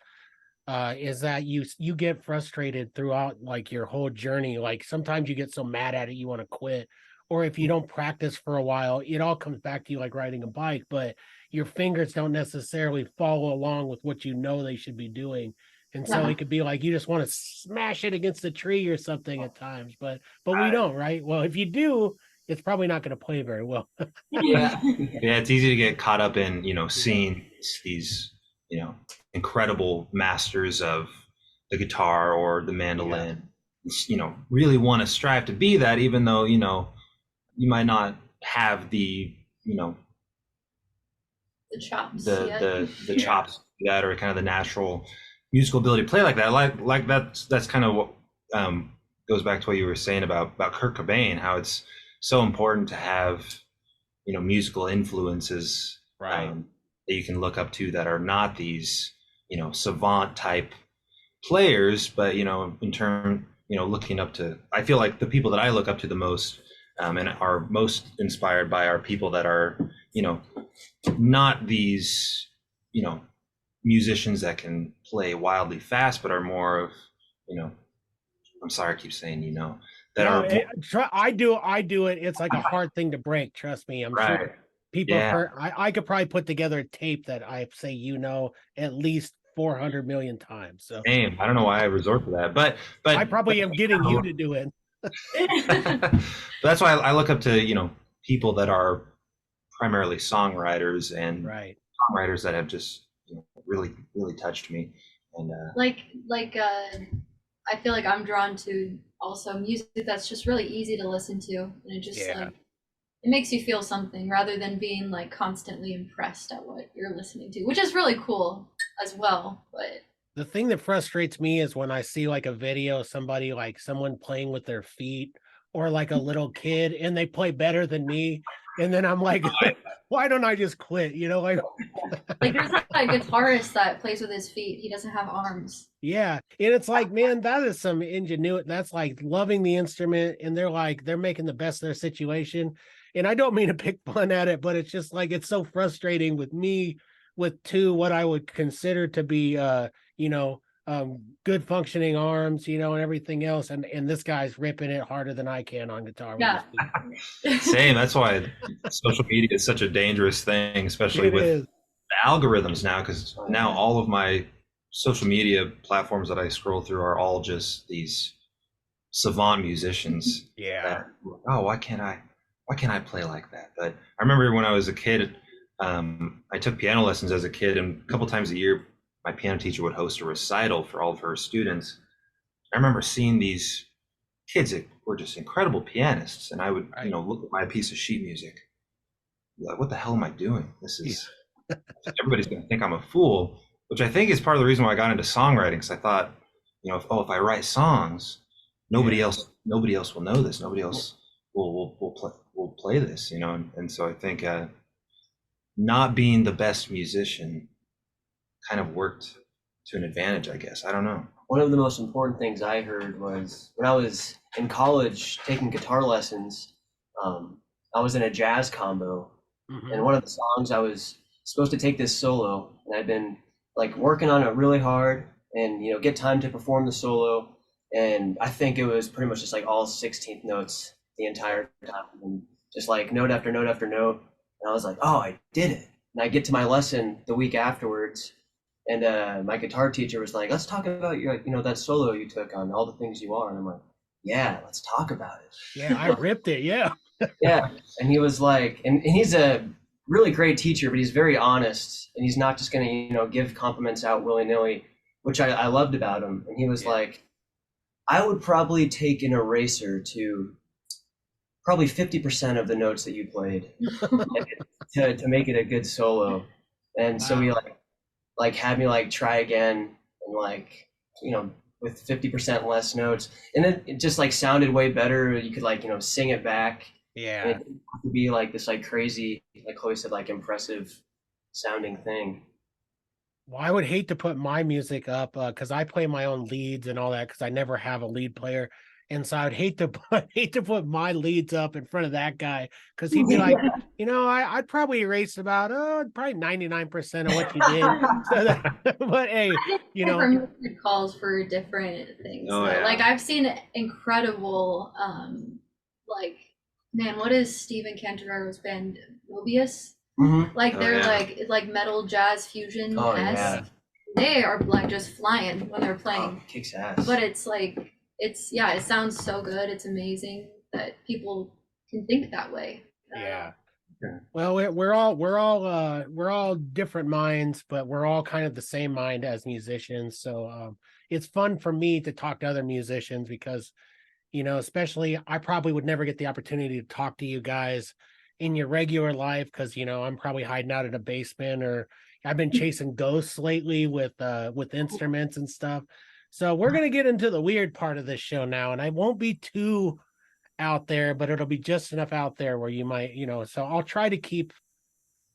Is that you get frustrated throughout like your whole journey. Like sometimes you get so mad at it you want to quit, or if you don't practice for a while, it all comes back to you like riding a bike, but your fingers don't necessarily follow along with what they should be doing. And so it could be like you just want to smash it against a tree or something at times, but we don't, right? Well, if you do, it's probably not going to play very well. Yeah. Yeah, it's easy to get caught up in seeing these incredible masters of the guitar or the mandolin. Really want to strive to be that, even though you might not have the The chops. the chops that, or kind of the natural musical ability to play like that. Like that's kind of what goes back to what you were saying about Kurt Cobain, how it's so important to have musical influences, Right. that you can look up to, that are not these savant type players, but in turn looking up to, I feel like the people that I look up to the most, and are most inspired by, are people that are not these musicians that can play wildly fast, but are more of I'm sorry, I keep saying that are I do it. It's like a hard thing to break. Trust me. I'm right. sure people Yeah. have heard. I could probably put together a tape that I say at least 400 million times. So Same. I don't know why I resort to that, but I probably am getting you to do it. That's why I look up to people that are primarily songwriters, and Right. songwriters that have just really touched me. And I feel like I'm drawn to also music that's just really easy to listen to, and it just Yeah. it makes you feel something rather than being like constantly impressed at what you're listening to, which is really cool as well. But The thing that frustrates me is when I see like a video of somebody, like someone playing with their feet, or like a little kid, and they play better than me, and then I'm like, why don't I just quit? like there's a guitarist that plays with his feet. He doesn't have arms. Yeah. And it's like, man, that is some ingenuity. That's like loving the instrument. And they're making the best of their situation. And I don't mean to pick fun at it, but it's just like, it's so frustrating with me with what I would consider to be, good functioning arms, and everything else. And this guy's ripping it harder than I can on guitar. Yeah. Same. That's why social media is such a dangerous thing, especially with the algorithms now, because now all of my social media platforms that I scroll through are all just these savant musicians. Yeah. Why can't I play like that? But I remember when I was a kid, I took piano lessons as a kid, and a couple times a year, my piano teacher would host a recital for all of her students. I remember seeing these kids that were just incredible pianists, and I would, look at my piece of sheet music, be like, what the hell am I doing? This is everybody's going to think I'm a fool, which I think is part of the reason why I got into songwriting. Because I thought, if I write songs, nobody else will know this. Nobody else will play this, And so I think not being the best musician kind of worked to an advantage, I guess. I don't know. One of the most important things I heard was when I was in college taking guitar lessons, I was in a jazz combo, and one of the songs I was supposed to take this solo, and I'd been like working on it really hard and get time to perform the solo, and I think it was pretty much just like all 16th notes the entire time, and just like note after note after note, and I was like, oh, I did it. And I get to my lesson the week afterwards, and my guitar teacher was like, let's talk about your that solo you took on All the Things You Are, and I'm like, yeah, let's talk about it. Yeah, I ripped it. Yeah. Yeah, and he was like, and he's a really great teacher, but he's very honest, and he's not just going to give compliments out willy-nilly, which I loved about him. And he was like, I would probably take an eraser to probably 50% of the notes that you played to make it a good solo. And so he like had me like try again, and with 50% less notes, and then it just like sounded way better. You could sing it back. Yeah. And it didn't have to be like this like crazy, like Chloe said, like impressive sounding thing. Well, I would hate to put my music up because I play my own leads and all that because I never have a lead player. And so I'd hate to put my leads up in front of that guy because he'd be like, I'd probably erase about probably 99% of what you did. But hey, different calls for different things. Oh, yeah. Like I've seen incredible, man, what is Stephen Cantaro's band, Mobius? Like they're like metal jazz fusion. Oh yeah. They are like just flying when they're playing. Oh, kicks ass. But it's like it sounds so good. It's amazing that people can think that way. Yeah. Well, we're all different minds, but we're all kind of the same mind as musicians. So it's fun for me to talk to other musicians because, especially I probably would never get the opportunity to talk to you guys in your regular life because I'm probably hiding out in a basement or I've been chasing ghosts lately with instruments and stuff. So we're gonna get into the weird part of this show now, and I won't be too out there, but it'll be just enough out there where you might, so I'll try to keep,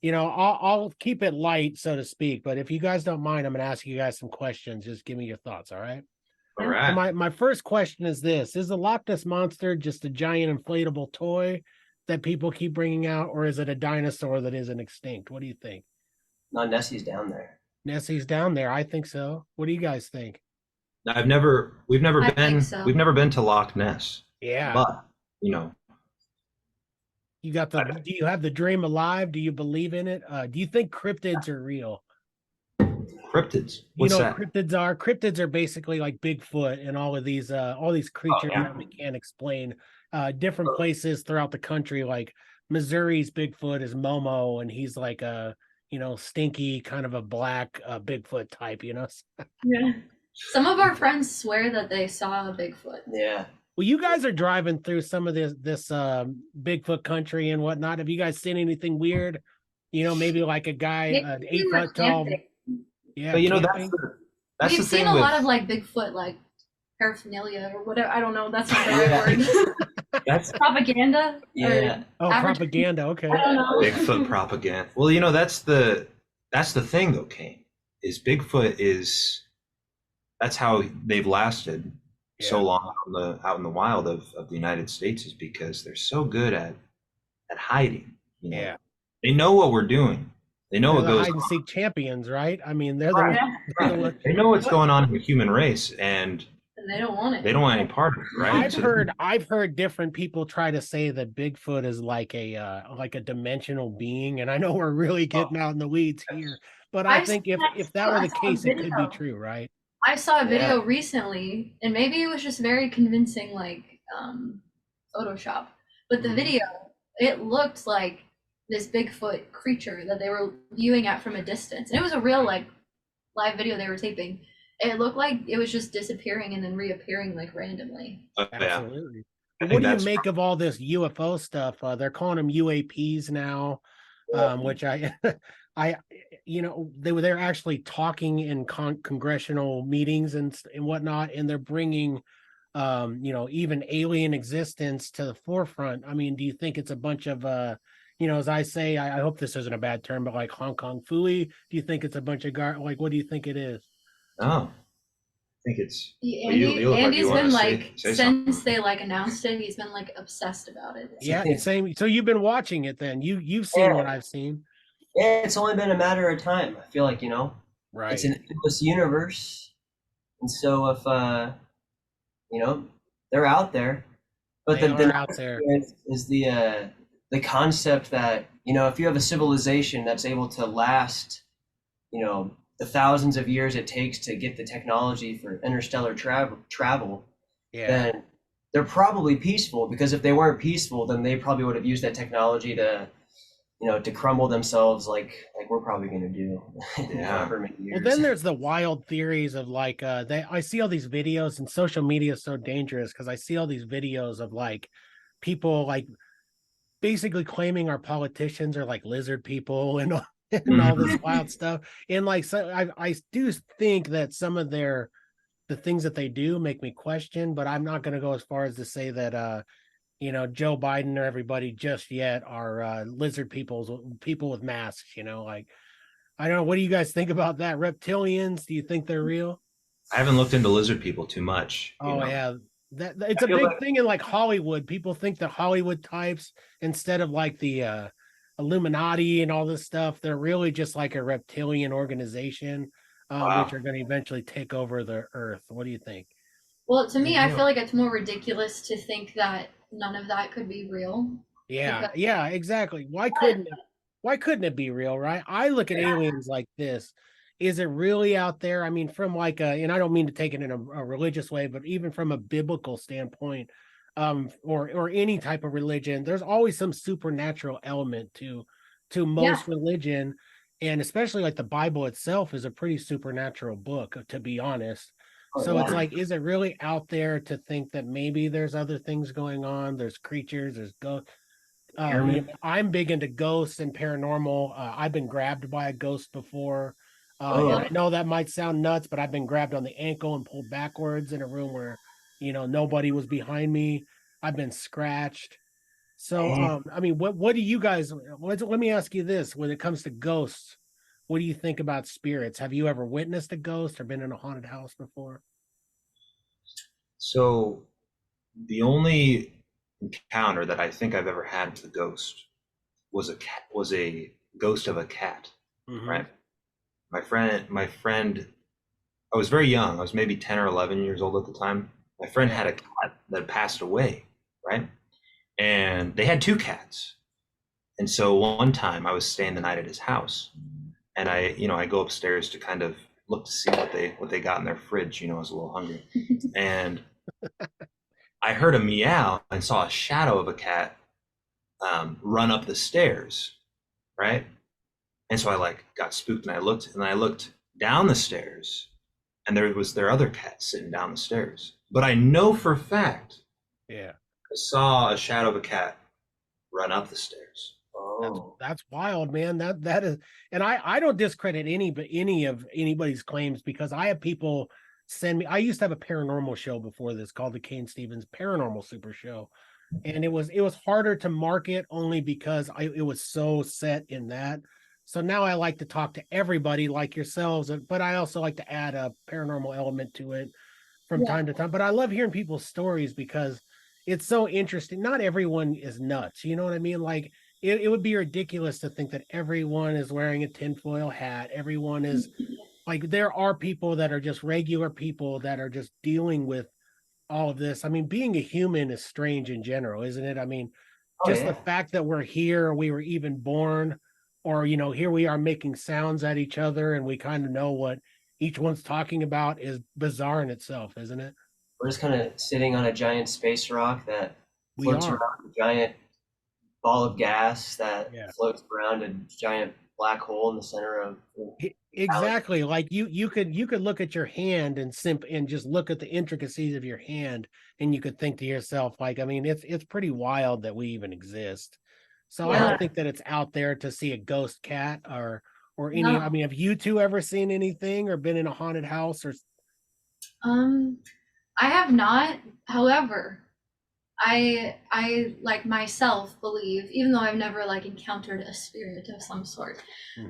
I'll keep it light, so to speak. But if you guys don't mind, I'm gonna ask you guys some questions. Just give me your thoughts, all right? All right. My first question is this: is the Lochness Monster just a giant inflatable toy that people keep bringing out, or is it a dinosaur that isn't extinct? What do you think? No, Nessie's down there. Nessie's down there. I think so. What do you guys think? We've never I been think so. we've never been to Loch Ness. Yeah. But you got do you have the dream alive? Do you believe in it? Do you think cryptids are real? Cryptids. What's that? Cryptids are basically like Bigfoot and all these creatures that we can't explain. Different places throughout the country, like Missouri's Bigfoot is Momo, and he's like a stinky kind of a black Bigfoot type, Yeah. Some of our friends swear that they saw a Bigfoot. Yeah. Well, you guys are driving through some of this Bigfoot country and whatnot. Have you guys seen anything weird? Maybe like a guy, an 8 foot tall. Yeah, but that's We've the thing seen a lot of like Bigfoot like paraphernalia or whatever. I don't know. That's not the right word. That's propaganda. Yeah. Propaganda. Okay. I don't know. Bigfoot propaganda. Well, that's the thing though, Cain, is Bigfoot that's how they've lasted so long out in the wild of the United States, is because they're so good at hiding. Yeah. They know what we're doing. They know what goes hide and seek champions, right? I mean, they're they know what's going on in the human race, and they don't want it. They don't want any part of it, right? I've heard different people try to say that Bigfoot is like a dimensional being, and I know we're really getting out in the weeds here, but I think if that were the case, it could be true, right? I saw a video recently, and maybe it was just very convincing, like Photoshop, but the video, it looked like this Bigfoot creature that they were viewing at from a distance. And it was a real like live video they were taping. It looked like it was just disappearing and then reappearing like randomly. Yeah. Absolutely. I What think do you that's make of all this UFO stuff? They're calling them UAPs now, which I, they're actually talking in congressional meetings and whatnot, and they're bringing, even alien existence to the forefront. I mean, do you think it's a bunch of, as I say, I hope this isn't a bad term, but like Hong Kong Phooey? Do you think it's a bunch of like, what do you think it is? oh, I think it's Andy's been like say since something. they like announced it, he's been like obsessed about it. Yeah, same. So you've been watching it then. You've seen what I've seen. Yeah, it's only been a matter of time. I feel like, Right. it's an endless universe. And so if, they're out there. But They the are out there. is the concept that, if you have a civilization that's able to last, the thousands of years it takes to get the technology for interstellar travel, Yeah. then they're probably peaceful, because if they weren't peaceful, then they probably would have used that technology to, to crumble themselves like we're probably going to do. In Yeah. however many years. Well, then there's the wild theories of like I see all these videos, and social media is so dangerous because I see all these videos of like people like basically claiming our politicians are like lizard people and all this wild stuff. And like, so I do think that some of the things that they do make me question, but I'm not going to go as far as to say that Joe Biden or everybody just yet are lizard people with masks. Like, I don't know. What do you guys think about that? Reptilians? Do you think they're real? I haven't looked into lizard people too much. Oh yeah, that it's a big thing in like Hollywood. People think the Hollywood types, instead of like the Illuminati and all this stuff, they're really just like a reptilian organization, Wow. which are going to eventually take over the Earth. What do you think? Well, to me, I feel like it's more ridiculous to think that none of that could be real. Yeah, yeah, exactly. Why couldn't it be real, right? I look at aliens like this. Is it really out there? I mean, from like and I don't mean to take it in a religious way, but even from a biblical standpoint, or any type of religion, there's always some supernatural element to most religion, and especially like the Bible itself is a pretty supernatural book, to be honest. So it's like, is it really out there to think that maybe there's other things going on? There's creatures, there's ghosts. I'm big into ghosts and paranormal. I've been grabbed by a ghost before. And I know that might sound nuts, but I've been grabbed on the ankle and pulled backwards in a room where, nobody was behind me. I've been scratched. So, I mean, what do you guys, let me ask you this. When it comes to ghosts, what do you think about spirits? Have you ever witnessed a ghost or been in a haunted house before? So the only encounter that I think I've ever had with a ghost was a ghost of a cat. Mhm. Right. My friend, I was very young. I was maybe 10 or 11 years old at the time. My friend had a cat that passed away. Right. And they had two cats. And so one time I was staying the night at his house, and I go upstairs to kind of look to see what they got in their fridge. I was a little hungry, and I heard a meow and saw a shadow of a cat run up the stairs, right? And so I like got spooked, and I looked down the stairs, and there was their other cat sitting down the stairs. But I know for a fact, Yeah, I saw a shadow of a cat run up the stairs. that's wild, man. That is, and I don't discredit any of anybody's claims, because I have people send me. I used to have a paranormal show before this called the Cain Stevens Paranormal Super Show, and it was harder to market only because it was so set in that. So now I like to talk to everybody like yourselves, but I also like to add a paranormal element to it from time to time. But I love hearing people's stories because it's so interesting. Not everyone is nuts. You know what I mean? Like, it would be ridiculous to think that everyone is wearing a tinfoil hat. Everyone is like, there are people that are just regular people that are just dealing with all of this. I mean, being a human is strange in general, isn't it? I mean, just the fact that we're here, we were even born, or, here we are making sounds at each other and we kind of know what each one's talking about is bizarre in itself, isn't it? We're just kind of sitting on a giant space rock that We floats are. around a giant ball of gas that Yeah. floats around a giant black hole in the center of the Exactly. Like you could look at your hand and just look at the intricacies of your hand, and you could think to yourself, like, I mean, it's pretty wild that we even exist. So I Yeah. don't think that it's out there to see a ghost cat or any. No. I mean, have you two ever seen anything or been in a haunted house or? I have not. However, I like myself believe, even though I've never like encountered a spirit of some sort,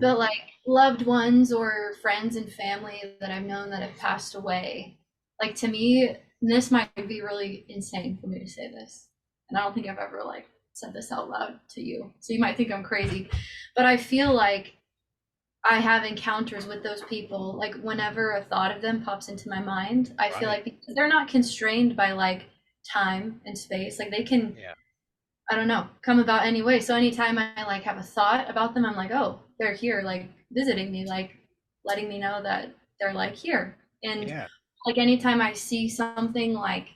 but like loved ones or friends and family that I've known that have passed away, like to me, and this might be really insane for me to say this, and I don't think I've ever like said this out loud to you, so you might think I'm crazy, but I feel like I have encounters with those people, like whenever a thought of them pops into my mind, I feel Right. like because they're not constrained by like time and space, like they can, Yeah. I don't know, come about anyway. So anytime I like have a thought about them, I'm like, oh, they're here, like visiting me, like letting me know that they're like here. And Yeah. like anytime I see something, like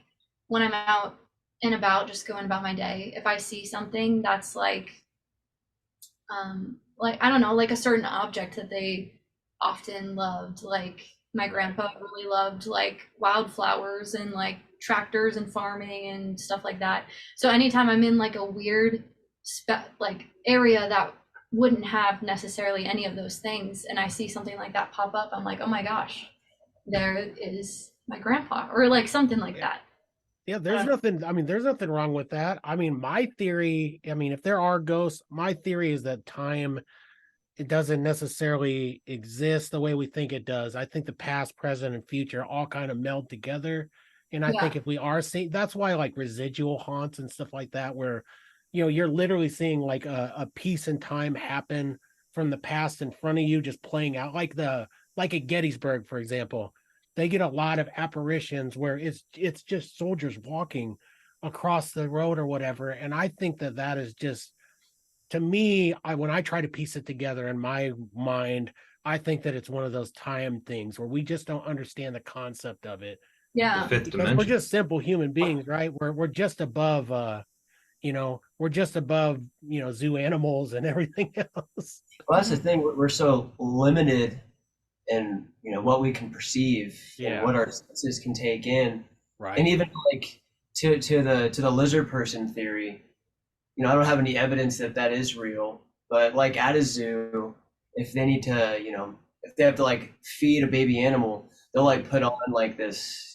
when I'm out and about just going about my day, if I see something that's like I don't know, like a certain object that they often loved, like my grandpa really loved like wildflowers and like tractors and farming and stuff like that. So anytime I'm in like a weird like area that wouldn't have necessarily any of those things, and I see something like that pop up, I'm like, oh my gosh, there is my grandpa, or like something like that. Yeah, there's nothing. I mean, there's nothing wrong with that. I mean, my theory. I mean, if there are ghosts, my theory is that time, it doesn't necessarily exist the way we think it does. I think the past, present, and future all kind of meld together. And I think Yeah. if we are seeing, that's why like residual haunts and stuff like that, where you're literally seeing like a piece in time happen from the past in front of you, just playing out like at Gettysburg, for example. They get a lot of apparitions where it's just soldiers walking across the road or whatever. And I think that that is just, to me, when I try to piece it together in my mind, I think that it's one of those time things where we just don't understand the concept of it. The Yeah. fifth Because we're dimension. just simple human beings, right? We're just above we're just above, zoo animals and everything else. Well, that's the thing. We're so limited in what we can perceive Yeah. and what our senses can take in, Right. and even like to the lizard person theory. I don't have any evidence that that is real, but like at a zoo, if they need to, if they have to like feed a baby animal, they'll like put on like this,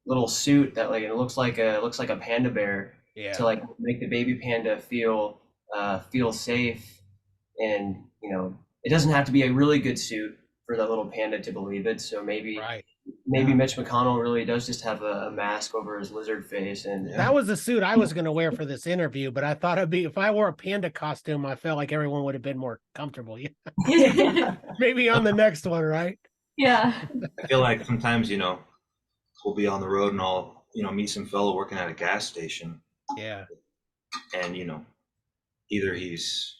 little suit that like it looks like a panda bear Yeah. to like make the baby panda feel safe, and it doesn't have to be a really good suit for that little panda to believe it. So maybe Right. Mitch McConnell really does just have a mask over his lizard face, and That was the suit I was going to wear for this interview, but I thought it'd be, if I wore a panda costume, I felt like everyone would have been more comfortable. Yeah. Maybe on the next one, right? Yeah. I feel like sometimes, we'll be on the road and I'll, meet some fellow working at a gas station, Yeah. and, either he's,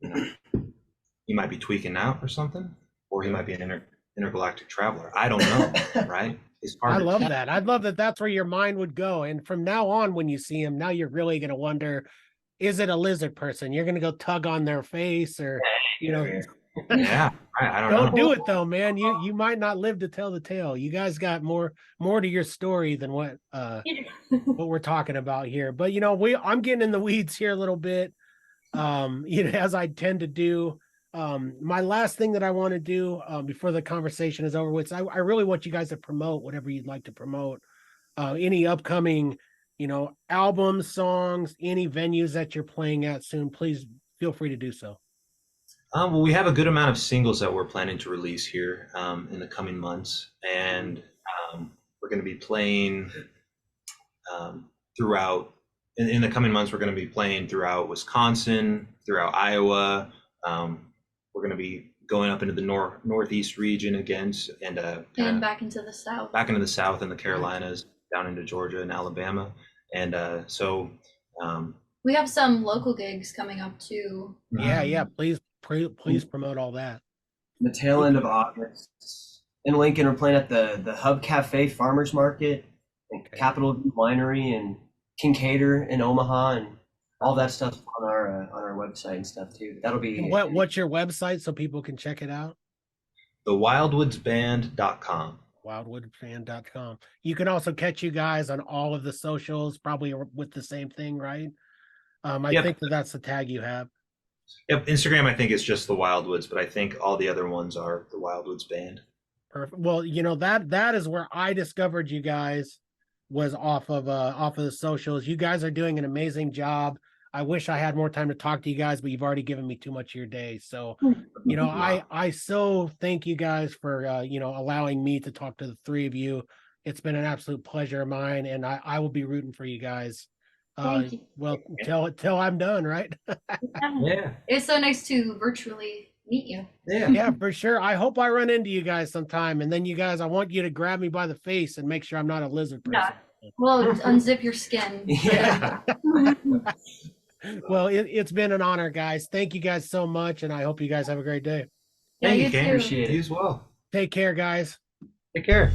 he might be tweaking out or something, or he might be an intergalactic traveler. I don't know, right? It's hard I to love tell. that. I'd love that that's where your mind would go. And from now on, when you see him, now you're really going to wonder, is it a lizard person? You're going to go tug on their face or, Yeah, I don't don't know. do it though, man. You might not live to tell the tale. You guys got more to your story than what we're talking about here. But I'm getting in the weeds here a little bit. As I tend to do. My last thing that I want to do before the conversation is over with, I really want you guys to promote whatever you'd like to promote. Any upcoming, albums, songs, any venues that you're playing at soon, please feel free to do so. Well, we have a good amount of singles that we're planning to release here in the coming months, and we're going to be playing throughout. In the coming months, we're going to be playing throughout Wisconsin, throughout Iowa. We're going to be going up into the northeast region again, and back into the south. Back into the south and the Carolinas, down into Georgia and Alabama, and we have some local gigs coming up too. Yeah. Please promote all that. The tail end of August in Lincoln, we're playing at the Hub Cafe Farmers Market, and Capitol View Winery, and Kincaidor in Omaha, and all that stuff on our website and stuff too. That'll be And what's your website so people can check it out? thewildwoodsband.com. Wildwoodsband.com. You can also catch you guys on all of the socials, probably with the same thing, right? I Yep. think that's the tag you have. Yep, Instagram I think is just the Wildwoods, but I think all the other ones are the Wildwoods Band. Perfect. Well, that is where I discovered you guys, was off of the socials. You guys are doing an amazing job. I wish I had more time to talk to you guys, but you've already given me too much of your day. So, I so thank you guys for allowing me to talk to the three of you. It's been an absolute pleasure of mine, and I will be rooting for you guys. Thank you. Well, till I'm done, right? Yeah. It's so nice to virtually meet you. Yeah. Yeah, for sure. I hope I run into you guys sometime, and then you guys, I want you to grab me by the face and make sure I'm not a lizard person. Yeah. Well, unzip your skin. Yeah. Well, it's been an honor, guys. Thank you guys so much, and I hope you guys have a great day. Yeah, Thank you you, Cain. too. Appreciate it. You as well. Take care, guys. Take care.